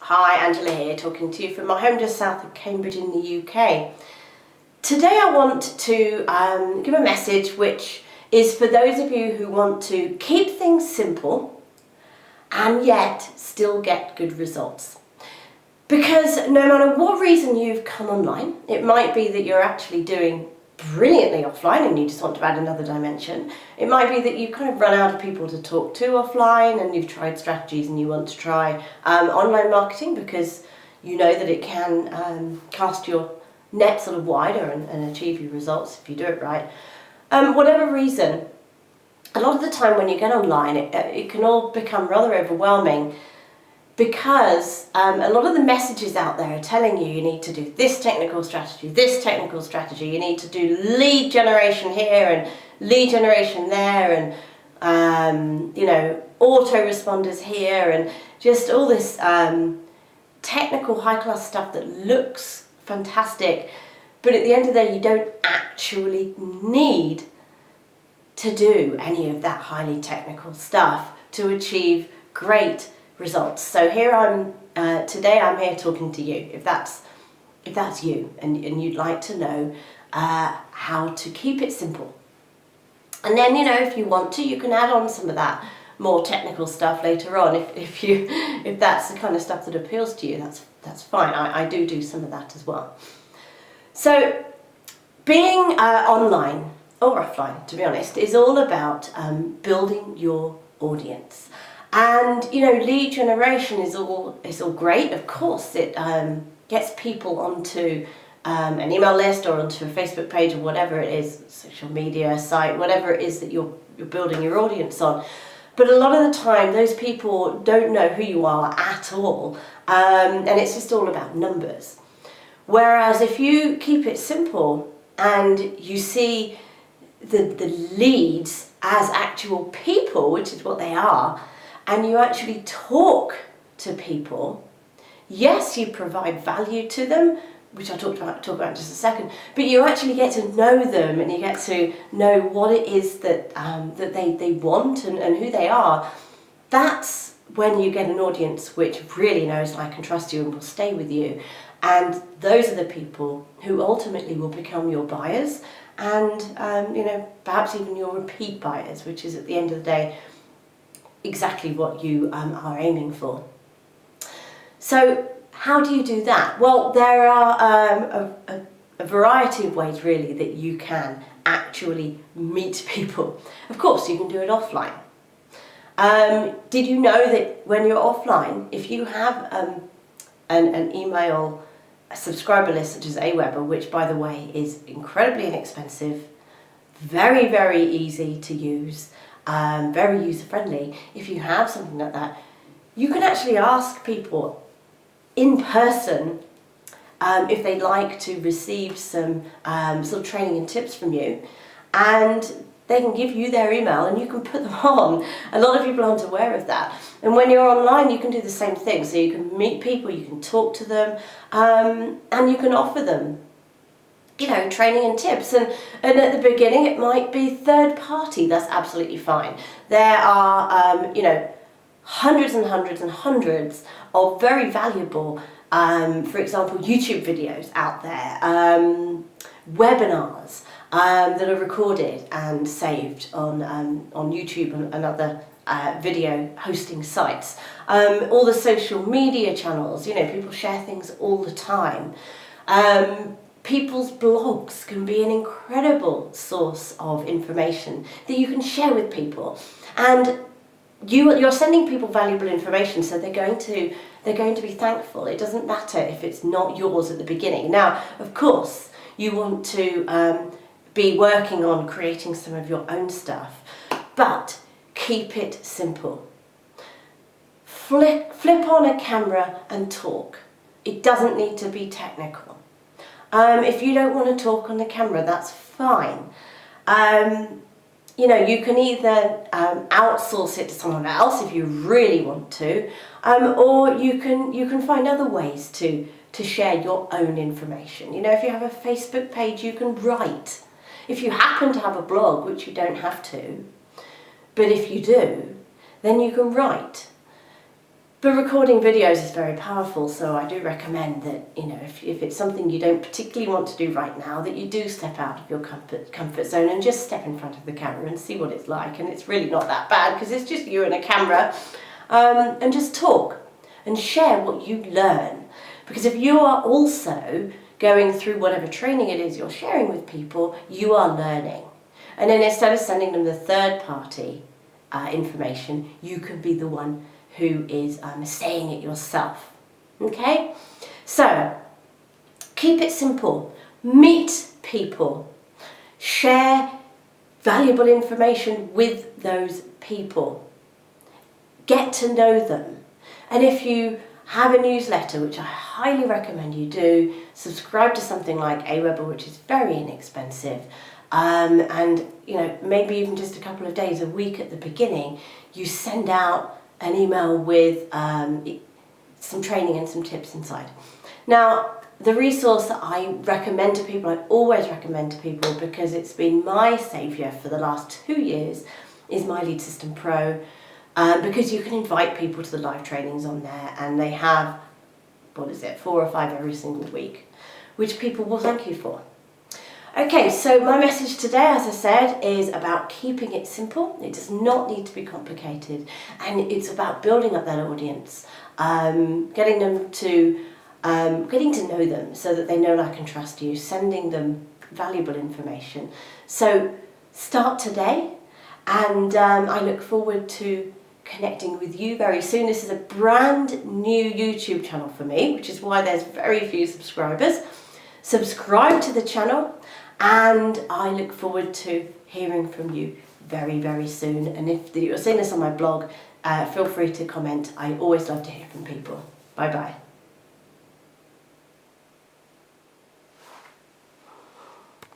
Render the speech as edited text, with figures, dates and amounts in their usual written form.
Hi, Angela here, talking to you from my home just south of Cambridge in the UK. Today I want to give a message which is for those of you who want to keep things simple and yet still get good results. Because no matter what reason you've come online, it might be that you're actually doing brilliantly offline and you just want to add another dimension. It might be that you've kind of run out of people to talk to offline and you've tried strategies and you want to try online marketing because you know that it can cast your net sort of wider and achieve your results if you do it right. Whatever reason, a lot of the time when you get online it can all become rather overwhelming because a lot of the messages out there are telling you need to do this technical strategy, you need to do lead generation here and lead generation there and autoresponders here and just all this technical high-class stuff that looks fantastic, but at the end of the day you don't actually need to do any of that highly technical stuff to achieve great results. So here today I'm here talking to you, if that's you and you'd like to know how to keep it simple. And then, if you want to, you can add on some of that more technical stuff later on. If that's the kind of stuff that appeals to you, that's fine. I do some of that as well. So being online or offline, to be honest, is all about building your audience. And lead generation is all great. Of course, it gets people onto an email list or onto a Facebook page or whatever it is, social media site, whatever it is that you're building your audience on. But a lot of the time, those people don't know who you are at all, and it's just all about numbers. Whereas if you keep it simple and you see the leads as actual people, which is what they are, and you actually talk to people, yes, you provide value to them, which I'll talk about in just a second, but you actually get to know them and you get to know what it is that they want and who they are. That's when you get an audience which really knows, like, and trusts you and will stay with you. And those are the people who ultimately will become your buyers and perhaps even your repeat buyers, which is at the end of the day exactly what you are aiming for. So how do you do that? Well, there are a variety of ways really that you can actually meet people. Of course, you can do it offline. Did you know that when you're offline, if you have an email subscriber list such as Aweber, which by the way is incredibly inexpensive, very, very easy to use, very user-friendly, if you have something like that, you can actually ask people in person if they'd like to receive some sort of training and tips from you, and they can give you their email and you can put them on. A lot of people aren't aware of that. And when you're online, you can do the same thing. So you can meet people, you can talk to them, and you can offer them training and tips. And at the beginning, it might be third party. That's absolutely fine. There are, hundreds and hundreds and hundreds of very valuable, for example, YouTube videos out there, webinars that are recorded and saved on YouTube and other video hosting sites. All the social media channels, people share things all the time. People's blogs can be an incredible source of information that you can share with people, and you're sending people valuable information, so they're going to be thankful. It doesn't matter if it's not yours at the beginning. Now, of course, you want to be working on creating some of your own stuff, but keep it simple. Flip on a camera and talk. It doesn't need to be technical. If you don't want to talk on the camera, that's fine. You can either outsource it to someone else if you really want to, or you can find other ways to share your own information. If you have a Facebook page, you can write. If you happen to have a blog, which you don't have to, but if you do, then you can write. But recording videos is very powerful, so I do recommend that, if it's something you don't particularly want to do right now, that you do step out of your comfort zone and just step in front of the camera and see what it's like. And it's really not that bad, because it's just you and a camera, and just talk and share what you learn. Because if you are also going through whatever training it is you're sharing with people, you are learning. And then instead of sending them the third party information, you can be the one who is saying it yourself. Okay? So, keep it simple. Meet people. Share valuable information with those people. Get to know them. And if you have a newsletter, which I highly recommend you do, subscribe to something like Aweber, which is very inexpensive. And maybe even just a couple of days a week at the beginning, you send out an email with some training and some tips inside. Now, the resource that I recommend to people, I always recommend to people because it's been my saviour for the last 2 years, is My Lead System Pro, because you can invite people to the live trainings on there, and they have, 4 or 5 every single week, which people will thank you for. Okay, so my message today, as I said, is about keeping it simple. It does not need to be complicated, and it's about building up that audience, getting to know them so that they know, like, and trust you, sending them valuable information. So start today, and I look forward to connecting with you very soon. This is a brand new YouTube channel for me, which is why there's very few subscribers. Subscribe to the channel, and I look forward to hearing from you very, very soon. And if you're seeing this on my blog, feel free to comment. I always love to hear from people. Bye bye.